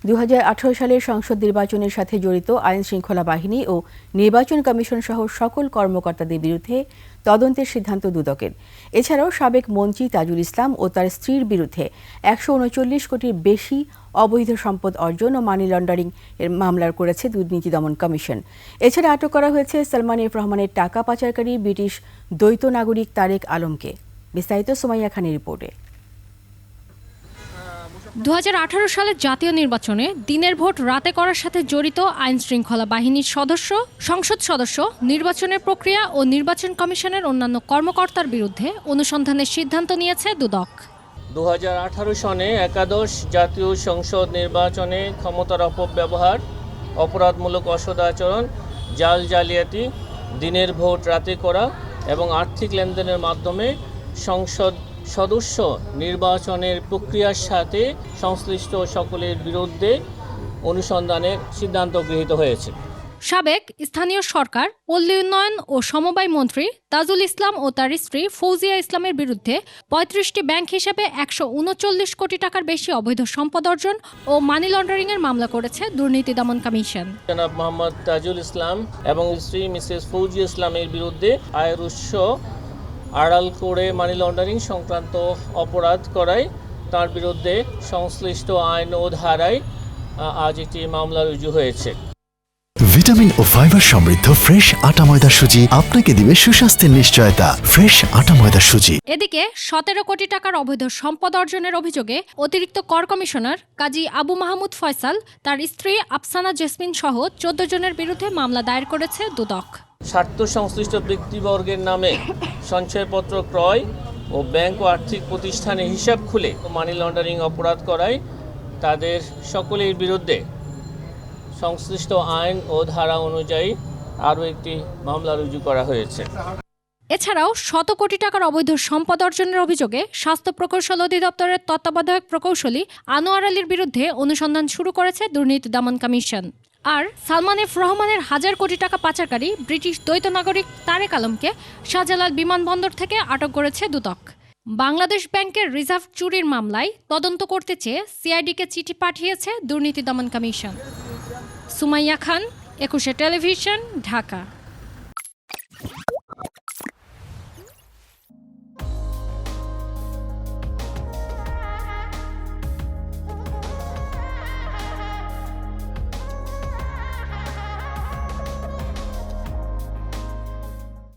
2018 সালের সংসদ নির্বাচনের সাথে জড়িত আইন শৃঙ্খলা বাহিনী ও নির্বাচন কমিশন সহ সকল কর্মকর্তাদের বিরুদ্ধে তদন্তের সিদ্ধান্ত দুদকের। এছাড়াও সাবেক মন্ত্রী তাজুল ইসলাম ও তার স্ত্রীর বিরুদ্ধে 139 কোটির বেশি অবৈধ সম্পদ অর্জন ও মানি লন্ডারিং এর মামলা করেছে দুর্নীতি দমন কমিশন। এছাড়া আটক করা হয়েছে সালমান এফ রহমানের টাকা পাচারকারী ব্রিটিশ দ্বৈত নাগরিক তারেক আলমকে। বিস্তারিত সুমাইয়া খানের রিপোর্টে। 2018 সালের জাতীয় নির্বাচনে দিনের ভোট রাতে করার সাথে জড়িত আইন শৃঙ্খলা বাহিনীর সদস্য, সংসদ সদস্য, নির্বাচনের প্রক্রিয়া ও নির্বাচন কমিশনের অন্যান্য কর্মকর্তার বিরুদ্ধে অনুসন্ধানের সিদ্ধান্ত নিয়েছে দুদক। 2018 সনে একাদশ জাতীয় সংসদ নির্বাচনে ক্ষমতার অপব্যবহার, অপরাধমূলক অসদাচরণ, জালিয়াতি, দিনের ভোট রাতে করা এবং আর্থিক লেনদেনের মাধ্যমে সংসদ সদস্য নির্বাচনের প্রক্রিয়ার সাথে সংশ্লিষ্ট সকলের বিরুদ্ধে অনুসন্ধানের সিদ্ধান্ত গৃহীত হয়েছে। সাবেক স্থানীয় সরকার, পল্লী উন্নয়ন ও সমবায় মন্ত্রী তাজুল ইসলাম ও তার স্ত্রী ফৌজিয়া ইসলামের বিরুদ্ধে 35টি ব্যাংক হিসেবে 139 কোটি টাকার বেশি অবৈধ সম্পদ অর্জন ও মানি লন্ডারিং এর মামলা করেছে দুর্নীতি দমন কমিশন। জনাব মোহাম্মদ তাজুল ইসলাম এবং স্ত্রী মিসেস ফৌজিয়া ইসলামের বিরুদ্ধে আয়ের উৎস আড়াল করে মানি লন্ডারিং সংক্রান্ত অপরাধ করায় তার বিরুদ্ধে সংশ্লিষ্ট আইন ও ধারায় আজ একটি মামলা রুজু হয়েছে। ভিটামিন ও ফাইবার সমৃদ্ধ ফ্রেশ আটা ময়দা সুজি আপনাকে দিবে সুস্বাস্থ্যের নিশ্চয়তা। ফ্রেশ আটা ময়দা সুজি। এদিকে 17 কোটি টাকার অবৈধ সম্পদ অর্জনের অভিযোগে অতিরিক্ত কর কমিশনার কাজী আবু মাহমুদ ফয়সাল, তার স্ত্রী আফসানা জেসমিন সহ 14 জনের বিরুদ্ধে মামলা দায়ের করেছে দুদক। স্বার্থ সংশ্লিষ্ট ব্যক্তিবর্গের নামে সঞ্চয়পত্র ক্রয় ও ব্যাংক ও আর্থিক প্রতিষ্ঠানে হিসাব খুলে মানি লন্ডারিং অপরাধ করায় তাদের সকলের বিরুদ্ধে সংশ্লিষ্ট আইন ও ধারা অনুযায়ী আরও একটি মামলা রুজু করা হয়েছে। এছাড়াও 100 কোটি টাকার অবৈধ সম্পদ অর্জনের অভিযোগে স্বাস্থ্য প্রকৌশল অধিদপ্তরের তত্ত্বাবধায়ক প্রকৌশলী আনোয়ার আলীর বিরুদ্ধে অনুসন্ধান শুরু করেছে দুর্নীতি দমন কমিশন। আর সালমান এফ রহমানের 1000 কোটি টাকা পাচারকারী ব্রিটিশ দ্বৈত নাগরিক তারেক আলমকে শাহজালাল বিমানবন্দর থেকে আটক করেছে দুদক। বাংলাদেশ ব্যাংকের রিজার্ভ চুরির মামলায় তদন্ত করতে চেয়ে সিআইডিকে চিঠি পাঠিয়েছে দুর্নীতি দমন কমিশন। সুমাইয়া খান, 21 টেলিভিশন, ঢাকা।